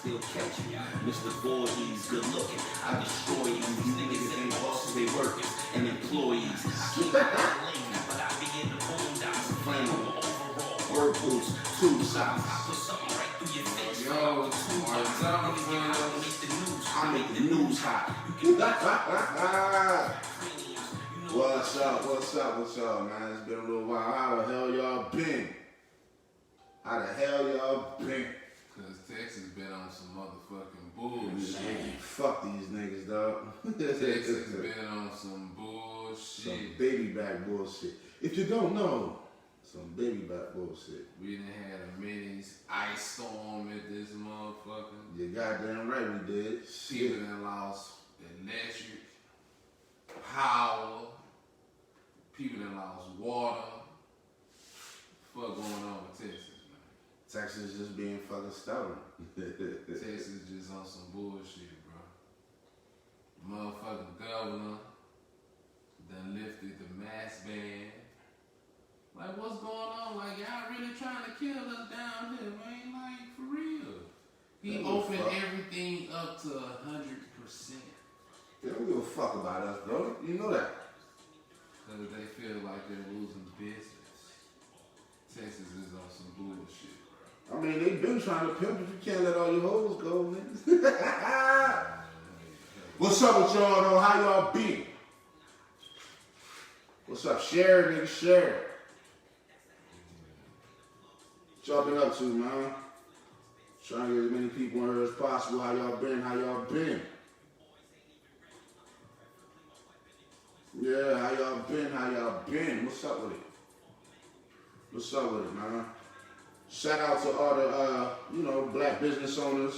still catch me. Mr. Voorhees, good looking. I destroy you. These niggas ain't bosses, they workers and employees. I keep my lane, but I be in the boondocks. Flame over overall, work boots, two socks. I put something right through your face. Yo, I make the news hot. What's up, man? It's been a little while. How the hell y'all been? Cause Texas been on some motherfucking bullshit. Man, fuck these niggas, dog. Texas been on some bullshit. Some baby back bullshit. If you don't know, some baby back bullshit. We done had a mini ice storm at this motherfucker. You goddamn right we did. People done lost electric, power. People done lost water. Fuck going on with Texas, man? Texas just being fucking stubborn. Texas just on some bullshit, bro. Motherfucking governor done lifted the mask ban. Like, what's going on? Like, y'all really trying to kill us down here, man? Like, for real. He opened everything up to 100%. They don't give a fuck about us, bro. You know that. Because they feel like they're losing business. Texas is on some bullshit, bro. I mean, they been trying to pimp, but you can't let all your hoes go, niggas. What's up with y'all, though? How y'all be? What's up? Share it, nigga, share it. What y'all been up to, man? Trying to get as many people in here as possible. How y'all been? Yeah, how y'all been? What's up with it, man? Shout out to all the, black business owners.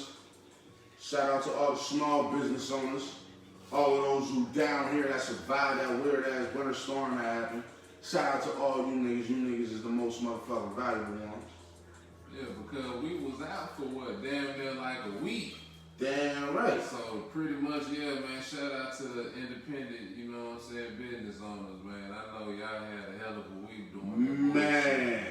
Shout out to all the small business owners. All of those who down here that survived that weird ass winter storm that happened. Shout out to all you niggas. You niggas is the most motherfucking valuable ones. Yeah, because we was out for what, damn near like a week. Damn right. So pretty much, yeah, man, shout out to the independent, you know what I'm saying, business owners, man. I know y'all had a hell of a week doing that. Man,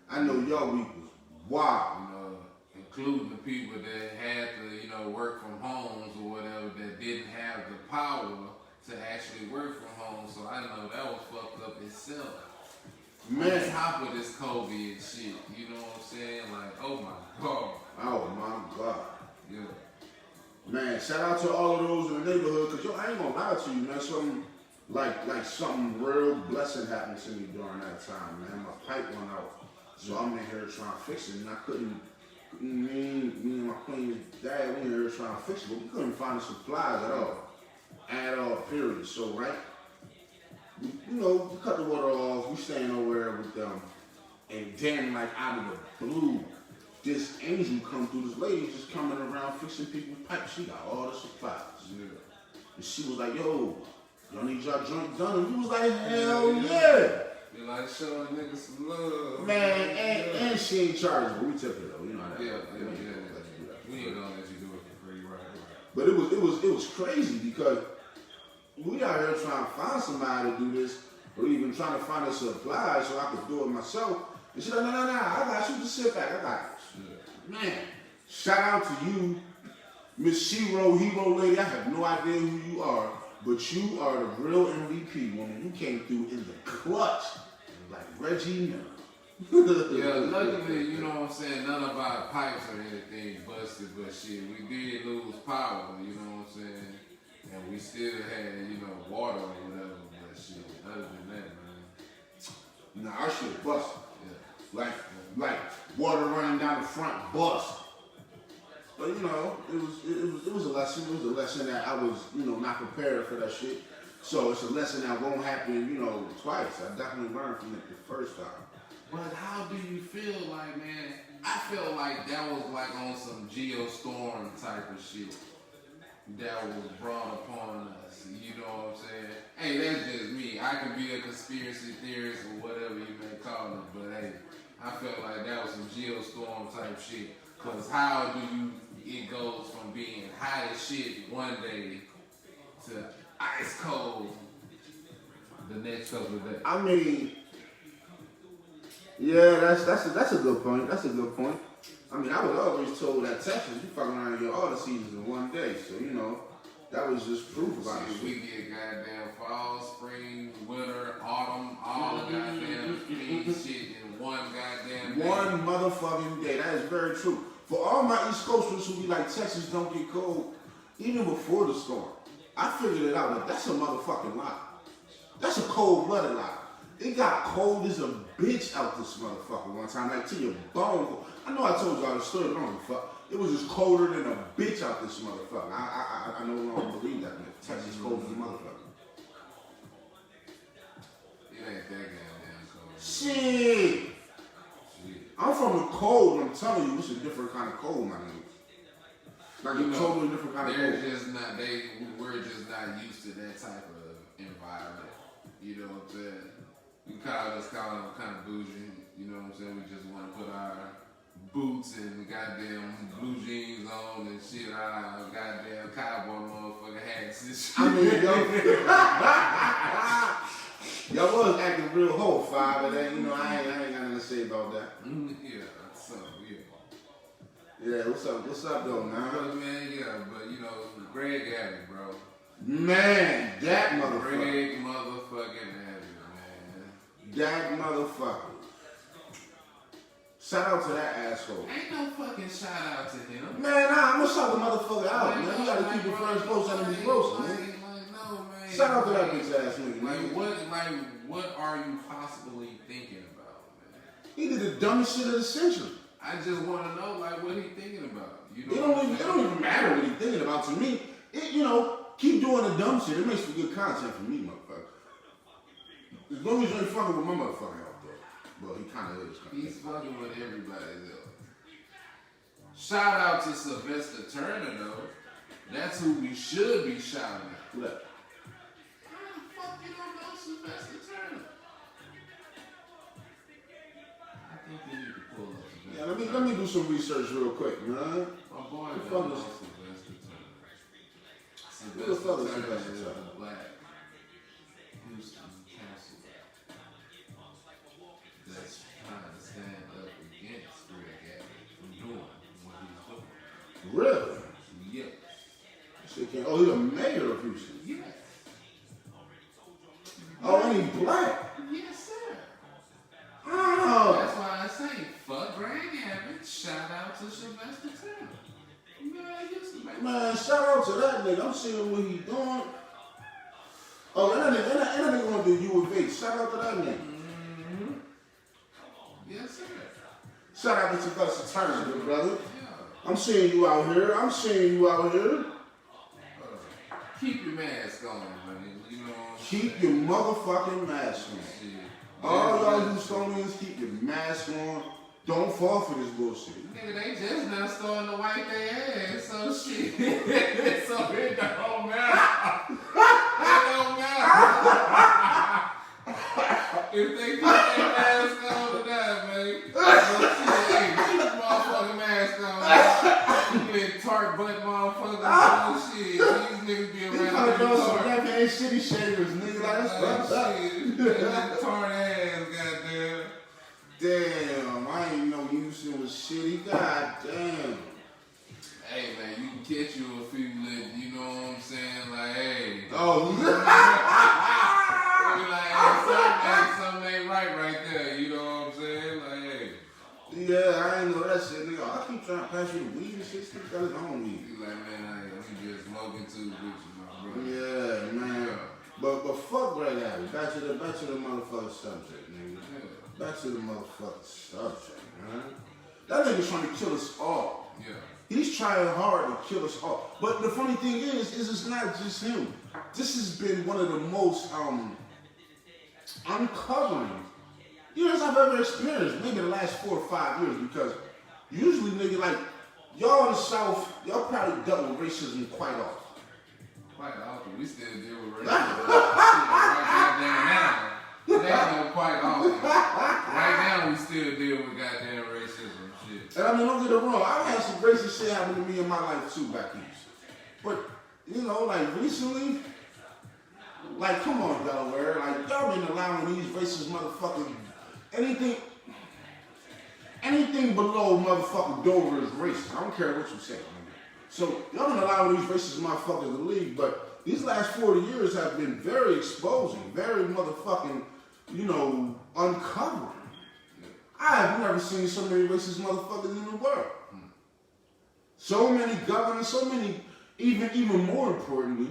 I know y'all week was wild. You know, including the people that had to, work from homes or whatever, that didn't have the power to actually work from home. So I know that was fucked up itself. Man. On top of this COVID shit, you know what I'm saying? Like, oh my God. Oh my God. Yeah. Man, shout out to all of those in the neighborhood, cause I ain't gonna lie to you, man. Something like something real blessing happened to me during that time, man. My pipe went out, so I'm in here trying to fix it, and I couldn't. Me and my queen's dad, we in here trying to fix it, but we couldn't find the supplies at all, period. So right, we cut the water off. We staying over there with them, and then like out of the blue, this angel come through. This lady just coming around fixing people's pipes. She got all the supplies. Yeah. And she was like, "Yo, y'all need y'all joint done?" And we was like, "Hell yeah!" You like showing niggas some love. Man, and she ain't charged, but we took it though. You know how that. Yeah. We ain't gonna let you do it for free, right? But it was crazy because we out here trying to find somebody to do this, or even trying to find a supply so I could do it myself. And she's like, no, I got you. Just sit back. I got you. Yeah. Man, shout out to you, Miss Shiro Hero Lady. I have no idea who you are, but you are the real MVP woman. You came through in the clutch like Reggie Miller. Yeah, luckily, you know what I'm saying, none of our pipes or anything busted, but shit, we did lose power, you know what I'm saying? And we still had, water or whatever, but shit, other than that, man. Nah, our shit busted. Yeah. Like water running down the front bust. But it was a lesson. It was a lesson that I was, not prepared for that shit. So it's a lesson that won't happen, twice. I definitely learned from it the first time. But how do you feel like, man? I feel like that was like on some geostorm type of shit that was brought upon us. You know what I'm saying? Hey, that's just me. I can be a conspiracy theorist or whatever you may call it, but hey, I felt like that was some geostorm type shit. Cause how do it goes from being hot as shit one day to ice cold the next couple of days. I mean, yeah, that's a good point. That's a good point. I mean, I was always told that Texas, you fucking around your all the seasons in one day. So, you know, that was just proof about it. We get goddamn fall, spring, winter, autumn, all the goddamn shit in one goddamn day. One motherfucking day. That is very true. For all my East Coasters who be like, Texas don't get cold, even before the storm, I figured it out. Like, that's a motherfucking lie. That's a cold-blooded lie. It got cold as a bitch out this motherfucker one time, like to your bone. I know I told y'all the story, but I don't give a fuck. It was just colder than a bitch out this motherfucker. I no longer believe that, man. Texas cold as a motherfucker. It ain't that goddamn cold. Shit. I'm from the cold, and I'm telling you, it's a different kind of cold, my nigga. Like a totally different kind of cold. We're just not used to that type of environment. You know what I'm saying? We call them kind of bougie. You know what I'm saying? We just want to put our boots and goddamn blue jeans on and shit, our goddamn cowboy motherfucking hats and shit. I mean, y'all was acting real whole, Five, but then, you know, I ain't got nothing to say about that. Yeah, so, yeah. Yeah, what's up though, man? Man, yeah, but you know, Greg Abbott, bro. Man, that motherfucker. Greg motherfucking Abbott, man. That motherfucker. Shout out to that asshole. Ain't no fucking shout out to him. Man, I'm gonna shout the motherfucker out, man. You gotta keep your friends close and be close, man. No, man. Shout out to that bitch ass nigga, man. What are you possibly thinking about, man? He did the dumbest shit of the century. I just want to know, like, what he thinking about. You know, It don't even matter what he thinking about to me. You know, keep doing the dumb shit. It makes for good content for me, motherfucker. As long as you ain't fucking with my motherfucker out there. Well, he kind of is. He's fucking with everybody else. Shout out to Sylvester Turner, though. That's who we should be shouting at. Who that? How the fuck you don't know Sylvester Turner? I think we need to pull up Sylvester Yeah, Turner. let me do some research real quick, man. My boy Who the don't know fuck is- Sylvester Turner. Who the fuck is Sylvester Turner Sylvester is Turner? a black Houston council that's trying to stand up against Greg Abbott from doing what he's doing. Really? Yes. Shit can't. Oh, he's a mayor of Houston. Yes. Oh, and he's black. Yes, sir. Oh. That's why I say, fuck Greg Abbott, shout out to Sylvester Turner. Man, Houston, man. Man, shout out to that nigga. I'm seeing what he doing. Oh, and that nigga want to do U of H. Shout out to that nigga. Mm-hmm. Yes, sir. Shout out to Sylvester Turner, good brother. Yeah. I'm seeing you out here. I'm seeing you out here. Keep your mask on, man. You know what I'm Keep your motherfucking mask on. saying? All y'all Houstonians, keep your mask on. Don't fall for this bullshit. Nigga, they just now starting to wipe their ass, so shit. So it don't matter. It don't matter. If they keep their mask on tonight, man. Hey, keep your motherfucking mask on. You little tart butt motherfuckers. Shit. These niggas be He around probably here doing some tart. goddamn shitty shavers, nigga. Like, that's fucked up. Shit. That tart ass, goddamn. Damn, I ain't know Houston was shitty. God damn. Hey man, you can catch you a few little, you know what I'm saying? Like, hey. Oh, Be like, hey, something ain't right there, you know what I'm saying? Like, hey. yeah, I ain't know that shit, nigga. I keep trying to pass you the weed and shit. Still got his own weed. You like, man, I'm just smoking too with you, my brother. Yeah, man. But fuck Greg Abbott. Back to the motherfucking subject, nigga. Yeah. Back to the motherfucking subject, man. That nigga's trying to kill us all. Yeah. He's trying hard to kill us all. But the funny thing is it's not just him. This has been one of the most uncovering years I've ever experienced, maybe the last 4 or 5 years, because usually, nigga, like, y'all in the South, y'all probably dealt with racism quite often. Quite often, we still deal with racism. Right goddamn now. It ain't no quite often. Right now, we still deal with goddamn racism shit. And I mean, don't get it wrong, I've had some racist shit happen to me in my life too back east. But, you know, like recently, like, come on, Delaware, like, y'all been allowing these racist motherfuckers anything anything below motherfucking Dover is racist. I don't care what you say. Man. So y'all don't allow these racist motherfuckers to leave, but these last 40 years have been very exposing, very motherfucking, uncovering. I have never seen so many racist motherfuckers in the world. So many governors, so many, even more importantly,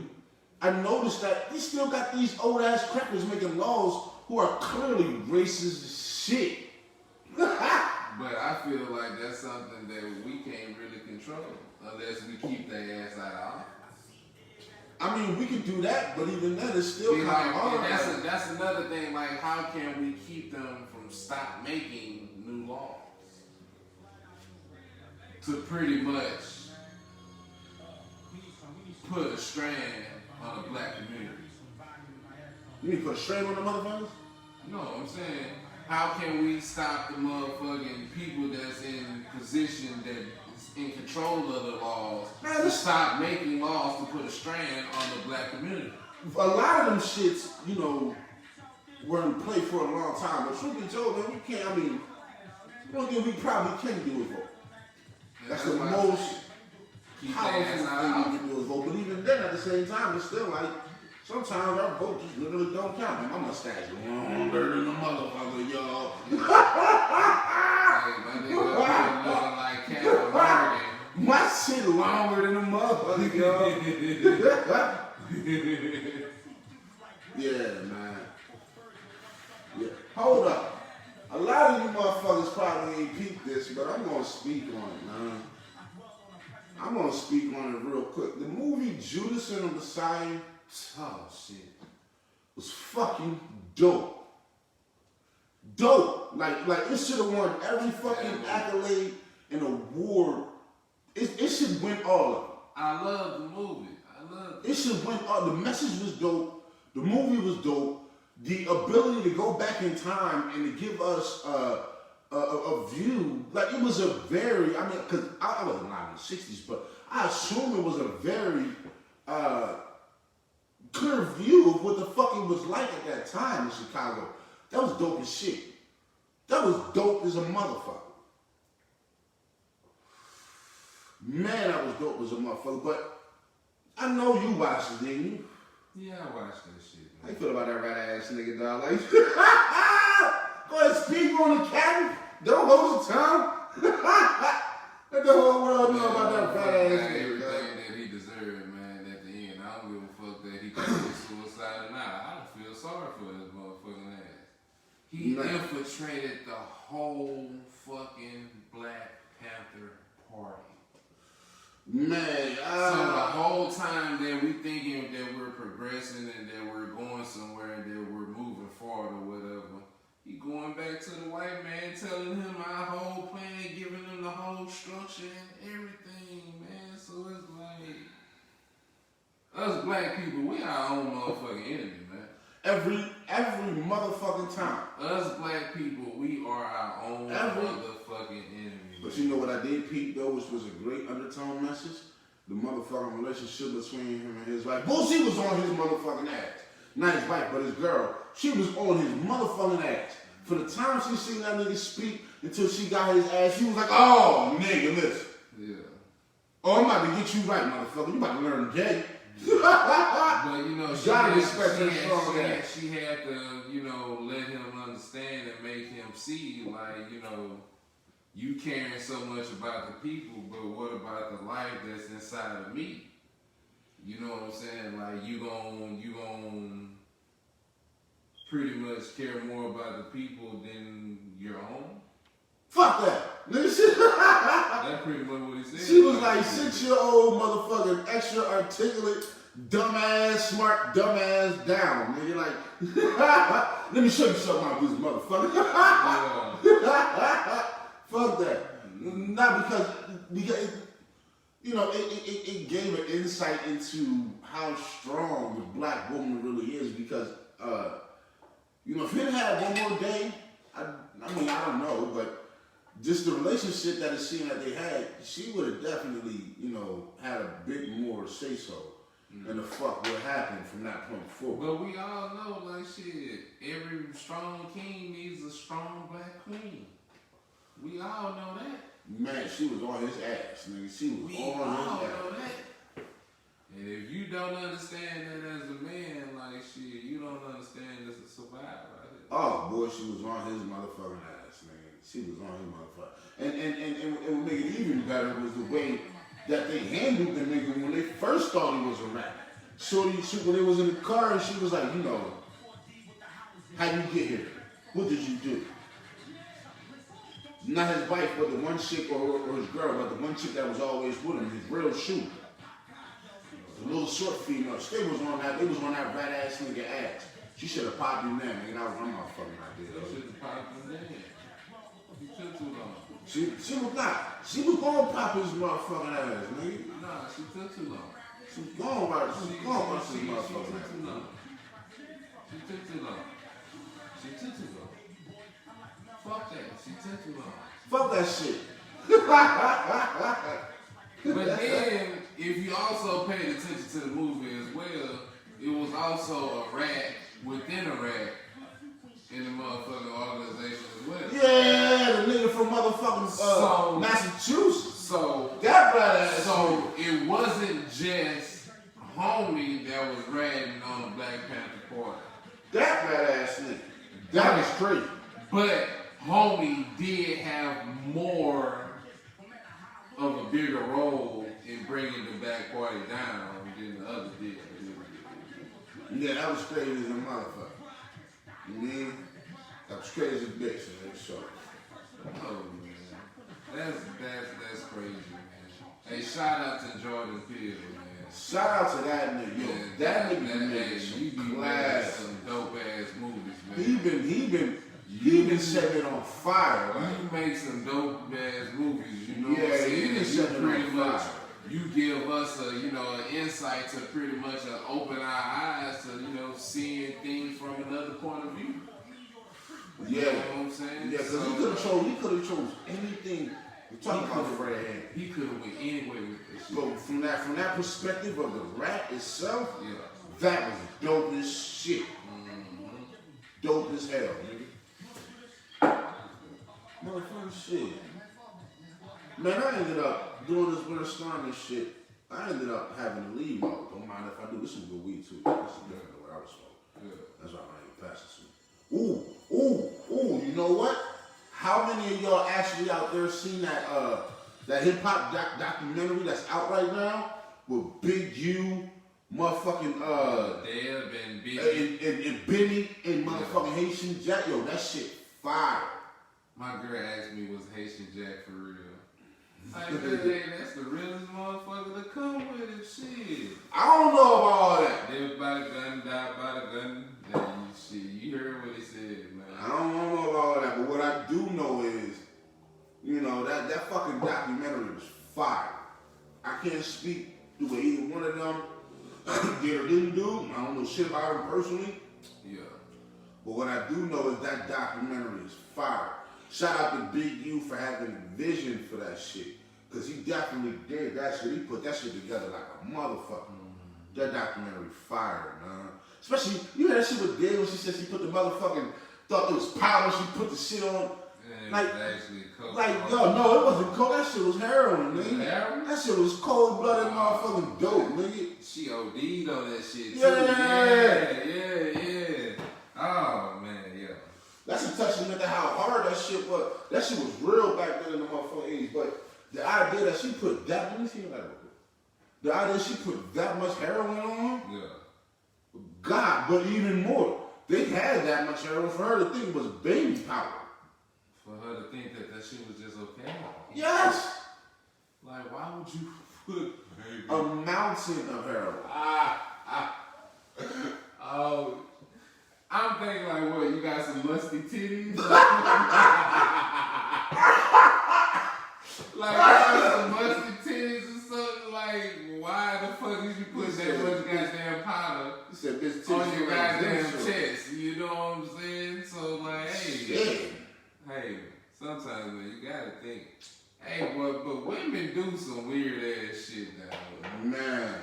I noticed that they still got these old ass crackers making laws who are clearly racist as shit. But I feel like that's something that we can't really control unless we keep their ass out of office. I mean, we could do that, but even then, it's still kind of hard. And that's another thing. Like, how can we keep them from stop making new laws to pretty much put a strand on the black community? You mean put a strain on the motherfuckers? No, I'm saying, how can we stop the motherfucking people that's in position that is in control of the laws to stop making laws to put a strand on the black community? A lot of them shits, were in play for a long time. But truth be told, man, we can't, the only thing we probably can do is vote. That's the most powerful thing we can do is vote. But even then, at the same time, it's still like, sometimes our vote just literally don't count. Man, my mustache longer than the motherfucker, y'all. Hey, my nigga looking like Captain Morgan. My shit longer than the motherfucker, y'all. Yeah, man. Yeah. Hold up. A lot of you motherfuckers probably ain't peeped this, but I'm gonna speak on it, man. I'm gonna speak on it real quick. The movie Judas and the Messiah, oh shit, was fucking dope. Dope. Like it should have won every fucking accolade and award. It should win all of them. I love the movie. It should win all. The message was dope. The movie was dope. The ability to go back in time and to give us a view, like it was a very, because I wasn't alive in the 60s, but I assume it was a very clear view of what the fuck it was like at that time in Chicago. That was dope as shit. That was dope as a motherfucker. Man, that was dope as a motherfucker, but I know you watched it, didn't you? Yeah, I watched that shit, man. How you feel about that rat ass nigga, dog? Like, go ahead, speak on the cabin. Don't hold your tongue. Let the whole world know about that rat ass nigga. Everything that he deserved, man, at the end. I don't give a fuck that he committed suicide or not. I don't feel sorry for his motherfucking ass. He infiltrated the whole fucking Black Panther Party. Man, so the whole time that we thinking that we're progressing and that we're going somewhere and that we're moving forward or whatever, he going back to the white man, telling him our whole plan, giving him the whole structure and everything, man. So it's like, us black people, we our own motherfucking enemy, man. Every motherfucking time. Us black people, we are our own motherfucking enemy. But you know what I did peep though, which was a great undertone message? The motherfucking relationship between him and his wife. Boosie was on his motherfucking ass. Not his wife, but his girl. She was on his motherfucking ass. For the time she seen that nigga speak until she got his ass, she was like, oh, nigga, listen. Yeah. Oh, I'm about to get you right, motherfucker. You about to learn gay. But you know, she had to, let him understand and make him see, like, you caring so much about the people, but what about the life that's inside of me? You know what I'm saying? Like, you gon' pretty much care more about the people than your own? Fuck that. That's pretty much what he said. She was like 6-year-old motherfucking extra articulate, dumbass, smart dumbass down. Nigga, like, let me show you something about this motherfucker. Yeah. Fuck that. Not because it gave an insight into how strong the black woman really is. Because if it had one more day, I don't know, but just the relationship that it seemed that they had, she would have definitely, had a bit more say so. And the fuck what happened from that point forward. But we all know, like, shit, every strong king needs a strong black queen. We all know that. Man, she was on his ass, nigga. She was We all on his know ass. that. And if you don't understand that as a man, like shit, you don't understand as a survivor. Oh boy, she was on his motherfucking ass, nigga. She was on his motherfucker. And what made it even better was the way that they handled the nigga when they first thought he was a rat. Shorty, when they was in the car, and she was like, you know, how you get here? What did you do? Not his wife, but the one chick, or his girl, but the one chick that was always with him, his real shoe. The little short female. They was on that rat ass nigga ass. She should have popped him there, nigga. That was my motherfucking idea. You should have popped him then. You took too long. She was not. She was gonna pop his motherfucking ass, nigga. Nah, she took too long. She was gonna pop his motherfucking ass. She took too long. She took too long. She took too long. Fuck that. She took too long. Fuck that shit. But then, if you also paid attention to the movie as well, it was also a rat within a rat in the motherfucking organization as well. Yeah, the nigga from motherfucking Massachusetts. So that badass. So it wasn't just homie that was ratting on the Black Panther Party. That badass nigga. That is crazy. But homie did have more of a bigger role in bringing the Black Party down than the other did. Yeah, that was crazy as a motherfucker. You mean? That was crazy as a bitch, man. So. Oh man, that's crazy, man. Hey, shout out to Jordan Peele, man. Shout out to that nigga. Yo, that nigga made he be class. some dope ass movies, man. He been setting it on fire. Right? You make some dope ass movies, you know what I'm Yeah, saying? he been You setting it pretty on much fire. you give us a an insight to pretty much open our eyes to seeing things from another point of view. Yeah, You know what I'm saying? yeah, because he could have chose anything. We're talking about the red hand. He could have went anyway with this shit. But from that perspective of the rat itself, Yeah. that was dope as shit. Mm-hmm. Dope as hell, nigga. Motherfucking shit. Man, I ended up doing this Winter Storm and shit. I ended up having to leave. Don't mind if I do. This is good weed too. This is different than what I was smoking. Yeah. That's why I'm not even passing some. Ooh, you know what? How many of y'all actually out there seen that hip hop documentary that's out right now with Big U, motherfucking Deb and Biggie. and Benny and motherfucking Haitian Jack? Yo, that shit fire. My girl asked me, was Haitian Jack for real? Like, hey, that's the realest motherfucker to come with it, shit. I don't know about all that. Lived by the gun, died by the gun. And shit, you heard what he said, man. I don't know about all that, but what I do know is, that fucking documentary was fire. I can't speak to what either one of them did or didn't do. I don't know shit about them personally. Yeah. But what I do know is that documentary is fire. Shout out to Big U for having vision for that shit. Because he definitely did that shit. He put that shit together like a motherfucker. Mm-hmm. That documentary fire, man. Especially, you heard that shit with Dave when she said she put the motherfucking, thought it was powder, she put the shit on. Yeah, like, actually coke. No, it wasn't coke. That shit was heroin, nigga. Heroin? That shit was cold-blooded motherfucking dope, nigga. She OD'd on that shit, too. Yeah. Yeah. Oh, man, yeah. That's a testament to how hard that shit was. That shit was real back then in the motherfucking 80s. But the idea that she put that, let me see that real quick. The idea she put that much heroin on, Yeah. God, but even more. They had that much heroin for her to think it was baby powder. For her to think that shit was just okay. Yes! Like, why would you put A mountain of heroin. Oh, I'm thinking like, what, you got some musty titties? Like, you got some musty titties or something? Like, why the fuck did you put that much goddamn powder You said, bitch, on your goddamn chest? You know what I'm saying? So, like, hey, sometimes, man, you gotta think. Hey, but women do some weird ass shit now. Man.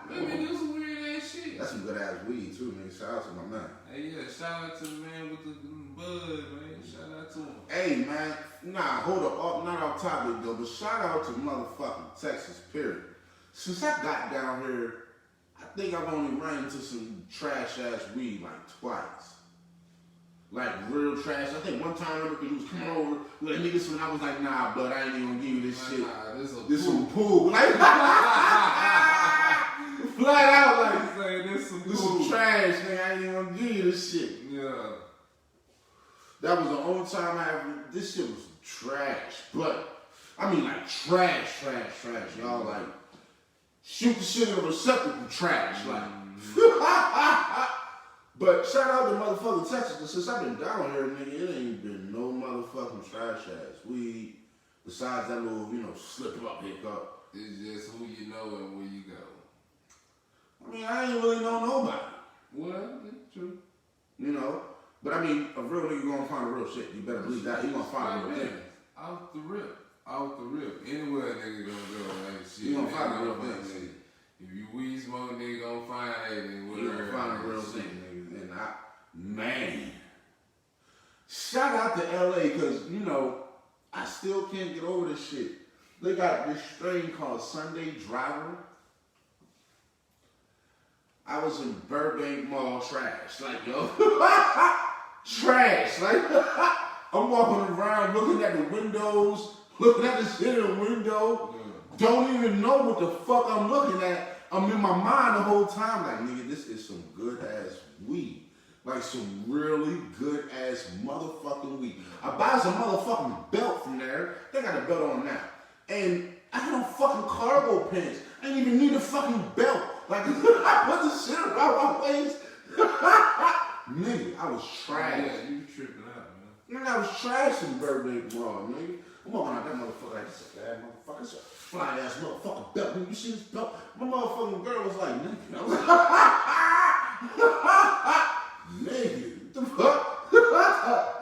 Women do some weird ass shit. That's some good ass weed, too, man. Shout out to my man. Hey, yeah, shout out to the man with the bud, man. Shout out to him. not off topic though, but shout out to motherfucking Texas, period. Since I got down here, I think I've only ran into some trash ass weed like twice. Like real trash. I think one time I remember because you was coming over, let me get some, and I was like, nah, but I ain't even gonna give you this shit. Nah, this some pool. Like, flat out, like, say this some trash, nigga. I ain't even gonna give you this shit. Yeah. That was the only time I ever. This shit was trash, but I mean like trash. Y'all like shoot the shit in a receptacle, trash. Like, but shout out to motherfucking Texas, because since I've been down here, nigga, it ain't been no motherfucking trash ass weed besides that little, slip up, hiccup. It's just who you know and where you go. I mean, I ain't really know nobody. Well, that's true. But I mean, a real nigga gonna find a real shit. You better believe that. He gonna find a real thing. Out the rip. Anywhere a nigga gonna go, like shit. He gonna find a real thing. If you weed smoke, nigga gonna find it. He gonna find a real thing, nigga. And man. Shout out to LA, because, I still can't get over this shit. They got this strain called Sunday Driver. I was in Burbank Mall, trash. Like, yo. Trash. Like, I'm walking around looking at the windows, looking at the shit in the window. Don't even know what the fuck I'm looking at. I'm in my mind the whole time. Like, nigga, this is some good ass weed. Like some really good ass motherfucking weed. I buy some motherfucking belt from there. They got a belt on now. And I had on fucking cargo pants. I didn't even need a fucking belt. Like, I put the shit around my waist. Nigga, I was trash. Yeah, you tripping out, man. Nigga, I was trash in Burbank Mall, nigga. I'm walking out that motherfucker like, this is a bad motherfucker. It's a fly ass motherfucking belt. Nigga, you see this belt? My motherfucking girl was like, nigga. I was like, nigga, what the fuck?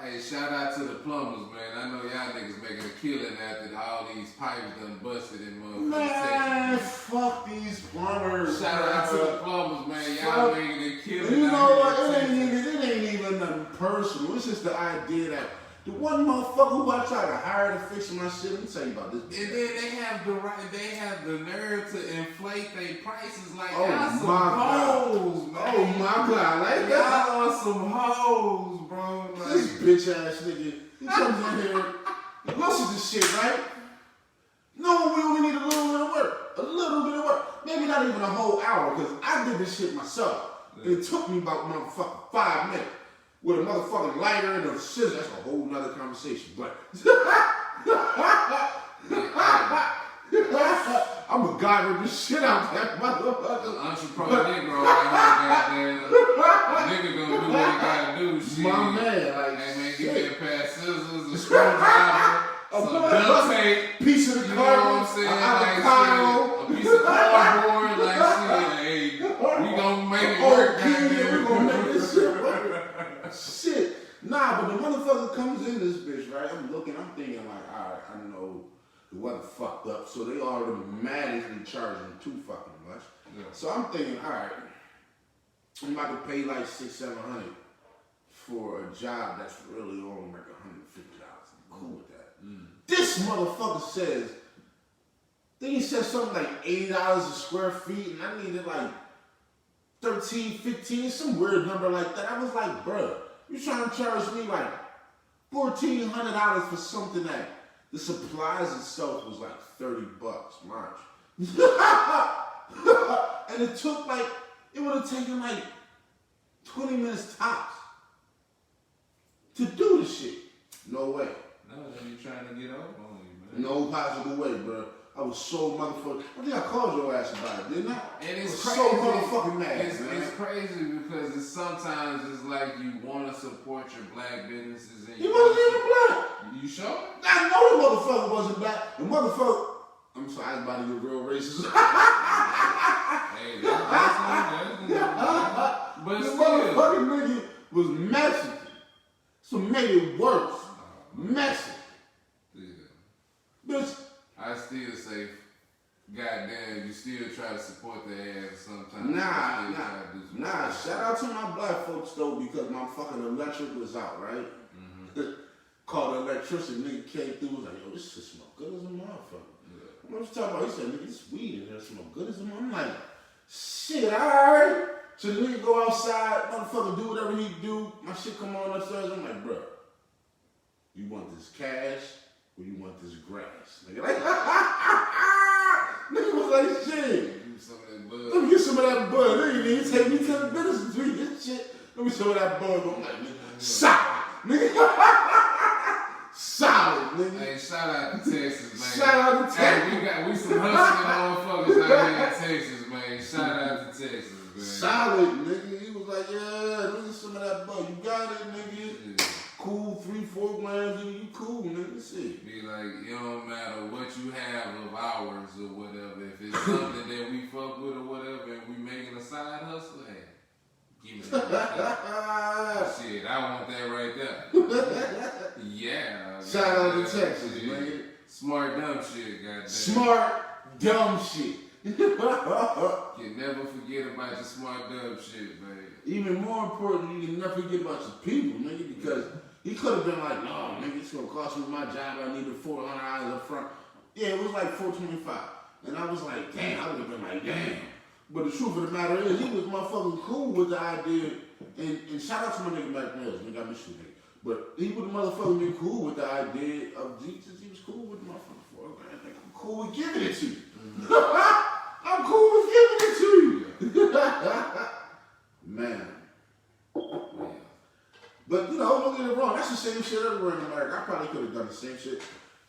Hey, shout out to the plumbers, man. I know y'all niggas making a killing after all these pipes done busted in motherfucking Man, Texas. fuck these plumbers. Shout out to the plumbers, man. Y'all making a killing. You know what? out It ain't even nothing personal. It's just the idea that the one motherfucker who I tried to hire to fix my shit, let me tell you about this. And then they have the nerve to inflate their prices like Oh y'all some my God. hoes, man. Oh my God, like that. Y'all are some hoes, bro. Like, This bitch ass nigga, he comes in here, he looks at this shit, right? No, we only need a little bit of work. A little bit of work. Maybe not even a whole hour, because I did this shit myself. And it took me about motherfucking 5 minutes. With a motherfucking lighter and a scissor. That's a whole nother conversation. But I'm a guyver the shit out that motherfucker. entrepreneur Negro out here, goddamn. Nigga gonna do what he gotta do. Shit. My man, like, hey man, give me a pair of scissors, a screwdriver, some duct tape. Piece of the You know what I'm saying? Like, shit, a piece of cardboard, like shit. Hey, we gonna make it work, we gonna goddamn. make this shit work. Shit. Nah, but the motherfucker comes in this bitch, right? I'm thinking like, alright, I know the weather fucked up, so they automatically charging too fucking much. Yeah. So I'm thinking, alright, I'm about to pay like $600-700 for a job that's really only like $150. I'm cool with that. This motherfucker says, I think he said something like $80 a square feet, and I needed like 13, 15, some weird number like that. I was like, bruh, you trying to charge me like $1,400 for something that the supplies itself was like $30, March. And it took like, it would have taken like 20 minutes tops to do the shit. No way. No, you trying to get over on you, man. No possible way, bro. I was so motherfucking. I think I called your ass about it, didn't I? And it's I was crazy. so motherfucking mad, It's man. crazy because sometimes it's like you want to support your black businesses and He wasn't even black. You sure? I know the motherfucker wasn't black. The motherfucker. I'm sorry, I was about to get real racist. Hey, that's but The still. motherfucking nigga was Mexican. So made it worse. Mexican. Yeah. Bitch. I still say, goddamn, you still try to support their ass sometimes. Nah. Shout out to my black folks though, because my fucking electric was out, right? called the electrician. Nigga came through, was like, yo, this shit smell good as a motherfucker. What you talking about? He said, nigga, this weed in here smell good as a motherfucker. I'm like, shit, alright. So the nigga go outside, motherfucker do whatever he do. My shit come on upstairs. I'm like, bro, you want this cash or you want this grass? Nigga, like, nigga was like, shit. Let me get some of that bud. Nigga, take me to the business and do this shit. Let me some of that bud. I'm like, nigga, solid. Nigga, solid, nigga. Hey, shout out to Texas, man. Shout out to Texas. Hey, we some hustling motherfuckers out here in Texas, man. Shout out to Texas, man. Solid, nigga. He was like, yeah, let me some of that bud. You got it, nigga. Yeah. Cool, 3-4 grams, nigga. You cool, nigga. Shit. Be like, it don't matter what you have of ours or whatever. If it's something that we fuck with or whatever, and we making a side hustle, hey, give me that. Shit, I want that right there. Yeah. Shout out to Texas, shit. man. Smart, dumb shit, goddamn. Smart, dumb shit. You can never forget about your smart, dumb shit, man. Even more important, you can never forget about your people, nigga, because he could have been like, no, nigga, it's gonna cost me my job. I needed $400 up front. Yeah, it was like $425, and I was like, damn. I would have been like, damn. But the truth of the matter is, he was motherfucking cool with the idea. And shout out to my nigga Mac Mills, nigga, I miss you, nigga. But he would motherfucking been cool with the idea of Jesus. He was cool with the motherfucking $400. I'm cool with giving it to you. I'm cool with giving it to you. Man. But, you know, don't get it wrong. That's the same shit everywhere in America. I probably could have done the same shit.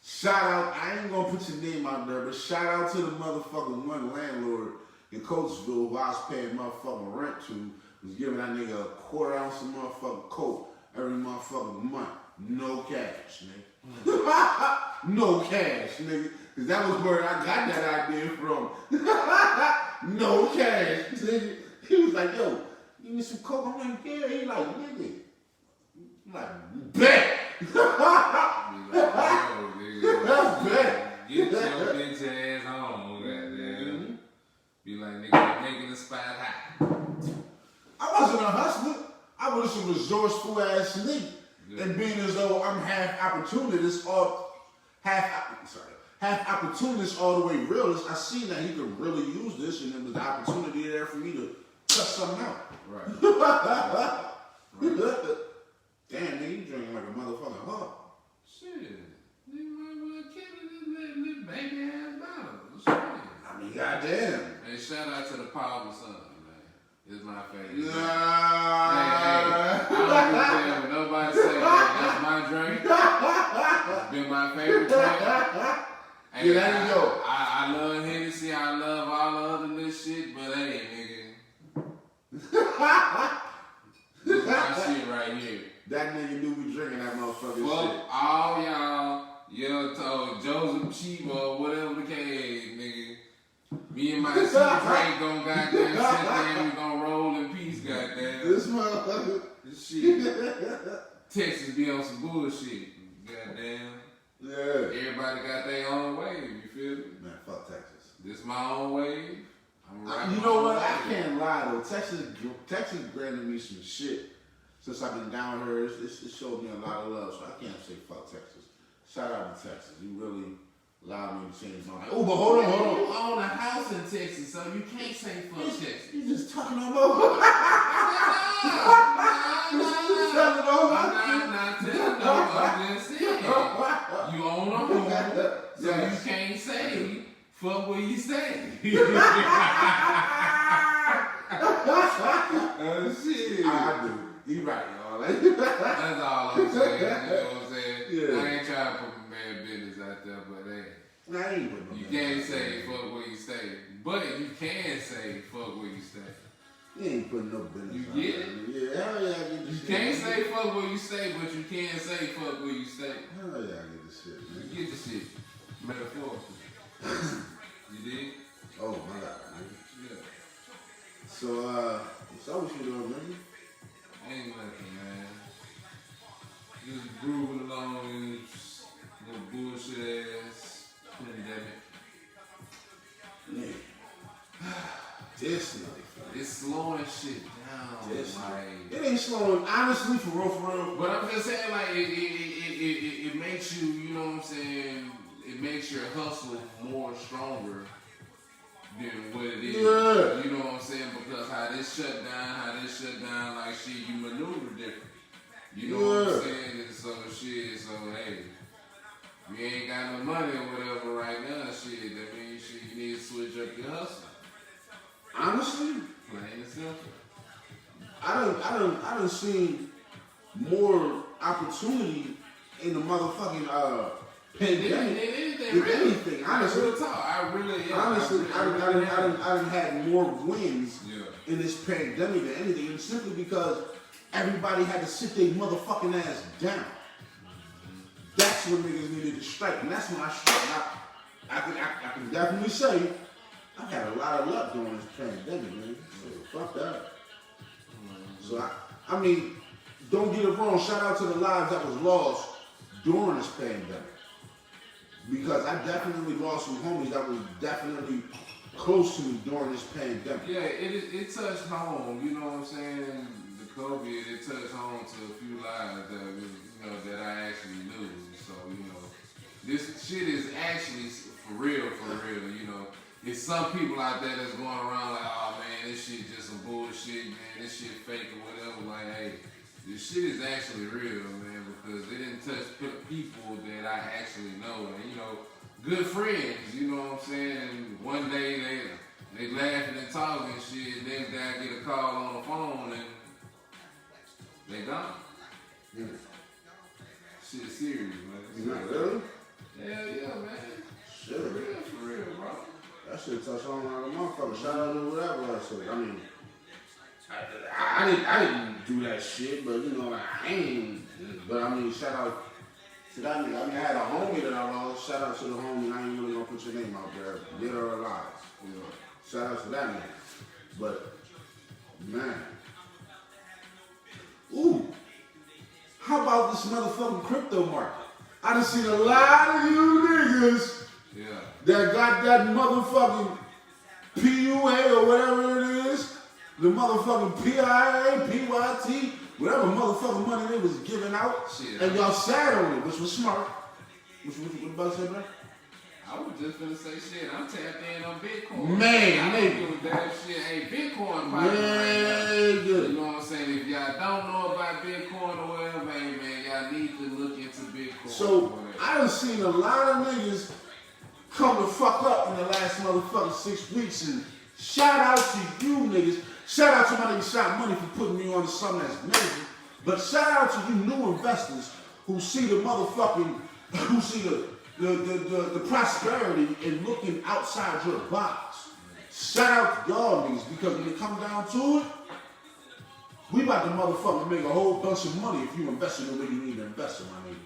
Shout out, I ain't gonna put your name out there, but shout out to the motherfucking one landlord in Coatesville who I was paying motherfucking rent to, was giving that nigga a quarter ounce of motherfucking coke every motherfucking month. No cash, nigga. No cash, nigga. Cause that was where I got that idea from. No cash, nigga. He was like, yo, you need some coke? I'm like, yeah. He like, nigga. I'm like, bet. Bet. Get your bitch ass home, goddamn. Be like, nigga, making the spot hot. I wasn't a hustler. I was a resourceful ass nigga. Yeah. And being as though I'm half opportunist or half opportunist all the way realist, I seen that he could really use this, and there was the opportunity there for me to cut something out. Right. Right. Damn, nigga, you drinking like a motherfucking hog. Shit. Nigga might well kill it in this baby ass bottle. Shit. I mean, goddamn. Hey, shout out to the Power Son, man. It's my favorite. Nah. Hey, I don't give a damn what nobody say that. That's my drink. It's been my favorite drink. Hey, yeah, there you go. I love Hennessy. I love all the other little shit, but hey, nigga. This is my shit right here. That nigga knew we drinking that motherfucking Fuck shit. all y'all told Joseph Chiba or whatever the case, nigga. Me and my shit Drake gon' goddamn sit there and we gon' roll in peace, goddamn. This motherfucker. This shit. Texas be on some bullshit, goddamn. Yeah. Everybody got their own wave, you feel me? Man, fuck Texas. This my own wave. I'm right. You know what? I can't lie though. Texas granted me some shit since I've been down here. It showed me a lot of love, so I can't say fuck Texas. Shout out to Texas. You really allowed me to change my life. Oh, but hold on. You own a house in Texas, so you can't say fuck Texas. You just talking about. I'm just saying. You own a home, so you can't say fuck where you stay. Oh shit. I do. You right, y'all. That's all I'm saying. You know what I'm saying? Yeah. I ain't trying to put my bad business out there, but hey. I ain't putting no You bad can't business say out there. fuck where you stay, but you can say fuck where you stay. You ain't putting no business. You out get there. it? Yeah, hell yeah, I get this You shit. can't say fuck where you stay, but you can say fuck where you stay. Hell yeah, I get this shit, man. You get the shit. Metaphorically. You dig? Oh my god, man. Yeah. So, what's up with you though, man? Ain't nothing, man. Just grooving along in this little bullshit ass pandemic. Yeah. This motherfucker. It's slowing shit down. This Like, it ain't slowing. Honestly, for real. but I'm just saying, like, it it makes you, you know what I'm saying, it makes your hustle more stronger than what it is. Yeah. You know what I'm saying? Because how this shut down, like shit, you maneuver different. You know what I'm saying? And so hey, you ain't got no money or whatever right now, shit, that means you need to switch up your hustle. Honestly, Plain and simple. I done seen more opportunity in the motherfucking pandemic Anything, than anything. Honestly, real talk. I done had more wins Yeah. in this pandemic than anything, and simply because everybody had to sit their motherfucking ass down. That's when niggas needed to strike, and that's when I struck. I can definitely say I had a lot of luck during this pandemic, man. So fuck that. So I mean, don't get it wrong. Shout out to the lives that was lost during this pandemic, because I definitely lost some homies that was definitely close to me during this pandemic. Yeah, it touched home. You know what I'm saying? The COVID, it touched home to a few lives that that I actually knew. So this shit is actually for real. You know, it's some people out there that's going around like, oh man, this shit just some bullshit, man. This shit fake or whatever. Like, hey, this shit is actually real, man, because it didn't touch people that I actually know, and good friends. You know what I'm saying? And one day they laughing and talking and shit. Next day I get a call on the phone and they gone. Yeah. Shit serious, man. Not really? Hell yeah, man. Shit. For real, bro. That shit touched on like a motherfucker. Shout out to whatever I said. I mean, I didn't do that shit, but I ain't. But I mean, shout out to that nigga. I mean, I had a homie that I lost. Shout out to the homie. I ain't really gonna put your name out there, dead or alive. Shout out to that nigga. But man, ooh, how about this motherfucking crypto market? I done seen a lot of you niggas that got that motherfucking PUA or whatever it is, the motherfucking PIA, PYT, whatever motherfucking money they was giving out, and y'all sat on it, which was smart. What about to say, bro? I was just gonna say shit. I'm tapped in on Bitcoin. Man, I don't give a damn shit. Hey, Bitcoin popping right now. Good. You know what I'm saying? If y'all don't know about Bitcoin or whatever, hey man, y'all need to look into Bitcoin. So I done seen a lot of niggas come the fuck up in the last motherfucking 6 weeks, and shout out to you niggas. Shout out to my nigga Shot Money for putting me on to something that's amazing. But shout out to you new investors who see the motherfucking, who see the prosperity in looking outside your box. Shout out to y'all niggas, because when it comes down to it, we about to motherfucking make a whole bunch of money if you invest in the way you need to invest in, my nigga.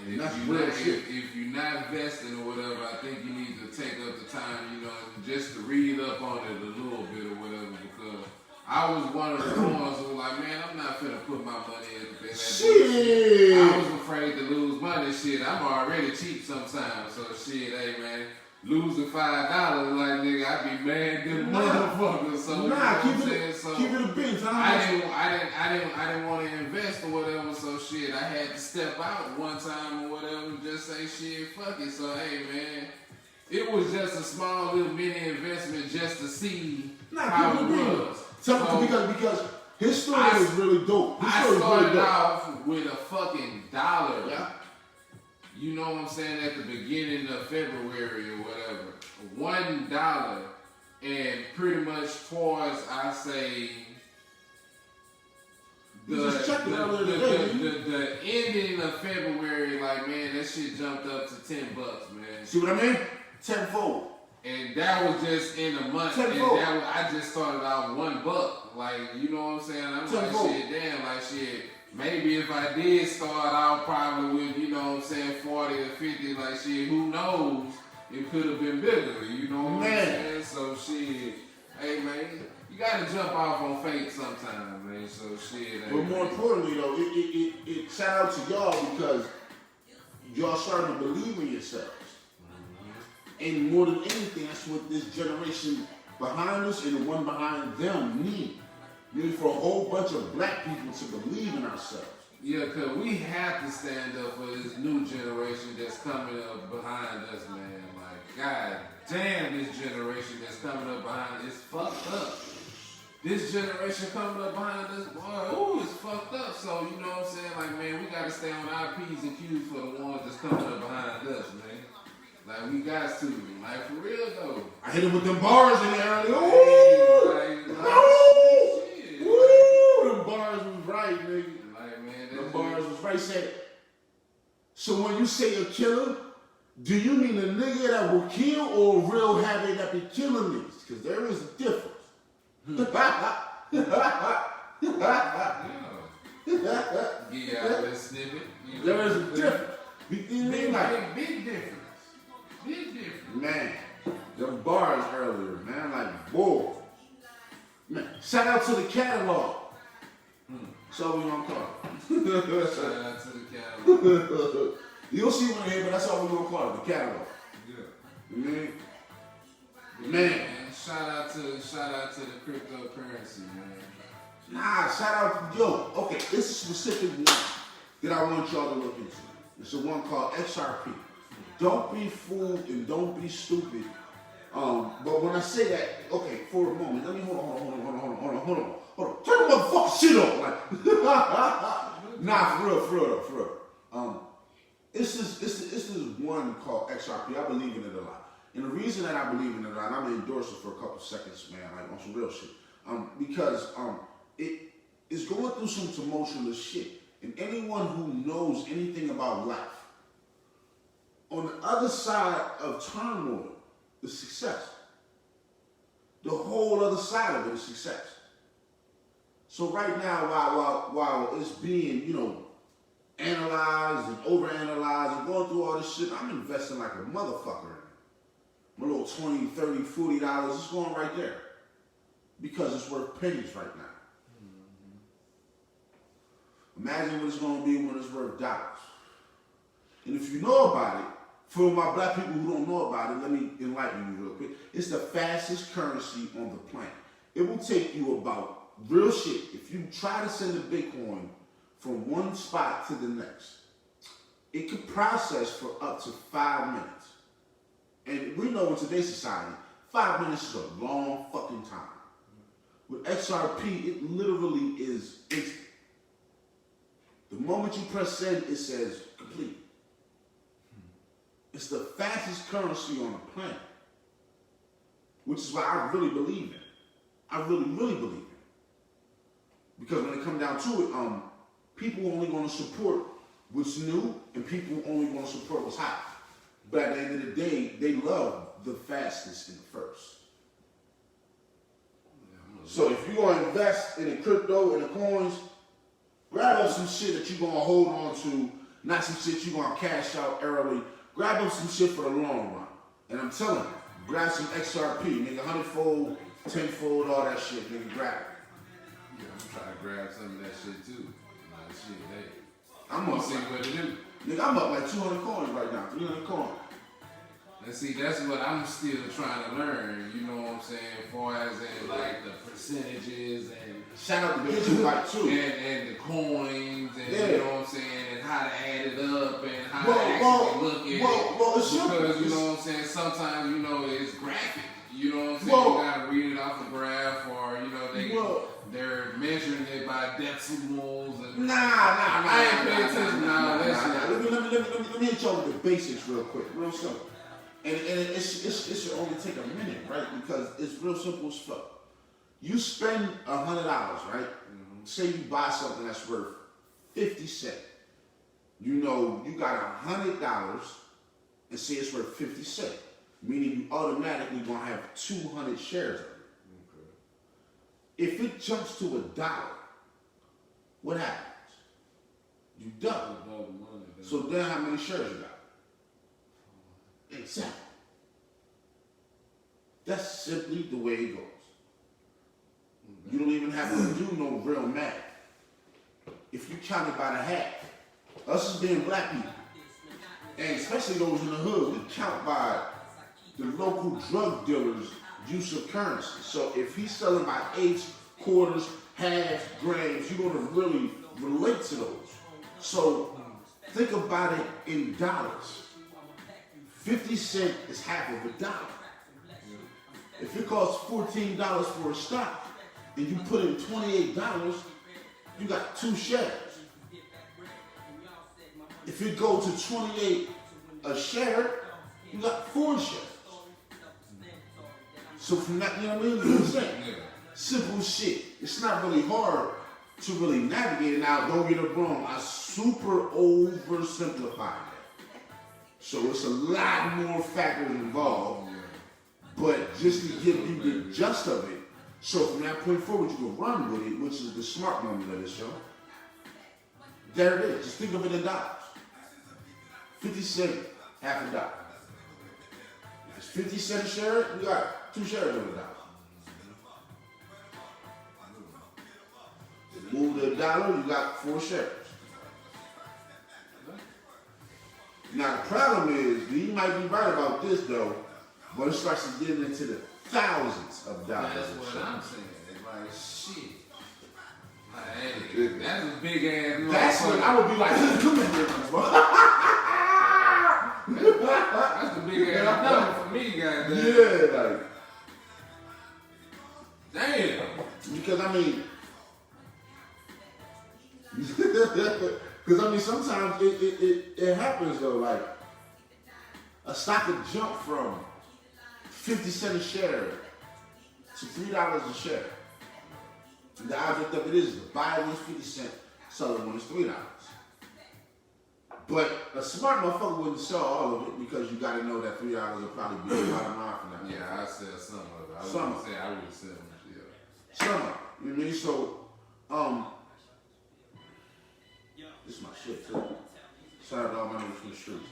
And that's real shit. If you're not investing or whatever, I think you need to take up the time, just to read up on it a little bit or whatever, because I was one of the ones who were like, man, I'm not finna put my money in that shit. I was afraid to lose money. Shit, I'm already cheap sometimes, so shit, hey man, losing $5, like nigga, I be mad good motherfucker. So keep it a beat. I didn't want to invest or whatever. So shit, I had to step out one time or whatever and just say shit, fuck it. So hey man, it was just a small little mini investment just to see how it was. Because his story is really dope. I started off with a fucking $1. Yeah. You know what I'm saying? At the beginning of February or whatever, $1, and pretty much towards I say the ending of February, like man, that shit jumped up to $10, man. See what I mean? Tenfold. And that was just in a month. Tenfold. And I just started out $1. Like, you know what I'm saying? I'm Tenfold. like, shit, damn, like shit. Maybe if I did start out probably with, you know what I'm saying, 40 or 50, like shit, who knows? It could have been bigger, you know what I'm saying? So shit, hey man, you gotta jump off on faith sometimes, man. So shit. But more importantly though, it shout out to y'all because y'all starting to believe in yourselves. And more than anything, that's what this generation behind us and the one behind them need. We need for a whole bunch of black people to believe in ourselves. Yeah, cause we have to stand up for this new generation that's coming up behind us, man. Like, god damn, this generation that's coming up behind us is fucked up. This generation coming up behind us, boy, ooh, it's fucked up. So, you know what I'm saying? Like, man, we gotta stay on our P's and Q's for the ones that's coming up behind us, man. Like, we got to. Like, for real, though. I hit him with them bars in the early. Like, shit. Ooh, them bars was right, nigga. Like, man, Them bars was right. Said, so when you say a killer, do you mean a nigga that will kill or a real habit that be killing niggas? Because there is a difference. Yeah. Get out of that snippet. You know There is what a I'm saying? difference. You know what I mean? Like, Big difference. Big difference. man, them bars earlier, man, like, boy. Man, shout out to the catalog. So we gonna call it. Shout out to the catalog. You'll see one here, but that's all we gonna call it, the catalog. Yeah. You mean? Yeah, Man. Shout out to the cryptocurrency, man. Nah, shout out to, yo, okay, it's a specific one that I want y'all to look into. It's the one called XRP. Don't be fooled and don't be stupid. But when I say that, okay, for a moment, let me hold on. Turn the motherfucking shit on. Like, nah, for real. This is one called XRP. I believe in it a lot. And the reason that I believe in it a lot, I'm gonna endorse it for a couple seconds, man, like on some real shit. Because it is going through some tumultuous shit. And anyone who knows anything about life, on the other side of turmoil is success. The whole other side of it is success. So right now, while it's being, analyzed and overanalyzed and going through all this shit, I'm investing like a motherfucker in it. My little $20, $30, $40, it's going right there. Because it's worth pennies right now. Imagine what it's going to be when it's worth dollars. And if you know about it, for my black people who don't know about it, let me enlighten you real quick. It's the fastest currency on the planet. It will take you about, real shit, if you try to send a Bitcoin from one spot to the next, it could process for up to 5 minutes. And we know in today's society, 5 minutes is a long fucking time. With XRP, it literally is instant. The moment you press send, it says complete. It's the fastest currency on the planet. Which is what I really believe in. I really, really believe in it. Because when it comes down to it, people only going to support what's new and people only going to support what's hot. But at the end of the day, they love the fastest and the first. So if you're going to invest in the crypto and the coins, grab up some shit that you're going to hold on to, not some shit you're going to cash out early. Grab up some shit for the long run. And I'm telling you, grab some XRP, nigga, 100-fold, 10-fold, all that shit, nigga, grab it. Yeah, I'm trying to grab some of that shit too. Like, shit, hey. I'm Gonna up, see what to do. nigga, I'm up like 200 coins right now, 300 coins. And see, that's what I'm still trying to learn, you know what I'm saying, as far as in like the percentages and Shout out to Bitcoin Bike too. and the coins and Yeah. you know what I'm saying, and how to add it up and how Well, to actually well, look at well, it. it's simple. Because you know what I'm saying, sometimes it's graphic. You know what I'm saying? Well, you gotta read it off a graph or they're measuring it by decimals and I ain't paying attention. Nah, Let me hit y'all with the basics real quick, real simple. And it should only take a minute, right? Because it's real simple as fuck. You spend $100, right? Mm-hmm. Say you buy something that's worth 50 cents. You got $100 and say it's worth 50 cents. Meaning you automatically gonna have 200 shares of it. Okay. If it jumps to $1, what happens? You double. So then how many shares you got? Exactly. That's simply the way it goes. You don't even have to do no real math. If you count it by the half, us as being black people, and especially those in the hood, we count by the local drug dealers' use of currency. So if he's selling by eighths, quarters, halves, grams, you're going to really relate to those. So think about it in dollars. 50 cents is half of a dollar. If it costs $14 for a stock and you put in $28, you got 2 shares. If it goes to 28 a share, you got 4 shares. So from that, you know what I mean? You know what I'm saying? Simple shit. It's not really hard to really navigate it. Now, don't get it wrong. I super oversimplified it. So it's a lot more factors involved. But just to give you the gist of it, so from that point forward, you can run with it, which is the smart moment of this show. There it is. Just think of it in dollars. 50 cents, half a dollar. If it's 50 cents a share, you got 2 shares of a dollar. If you move to a dollar, you got 4 shares. Now the problem is, you might be right about this though, but it starts to get into the thousands of dollars. That's what I'm saying. It's like, shit. Like, hey, that's a big ass. That's when I would be like, come here, that's the big ass number for me, goddamn. yeah, like, Damn. because I mean, because I mean, sometimes it happens though. Like a stock could jump from 50 cents a share to $3 a share. And the object of it is to buy one 50 cents, sell it when it's $3. But a smart motherfucker wouldn't sell all of it because you got to know that $3 will probably be a bottom line for that. Yeah, I sell some of it. I Some. wouldn't say I would sell them. Yeah. Some, you know what I mean? So, this is my shit too. Shout out to all my niggas from the streets.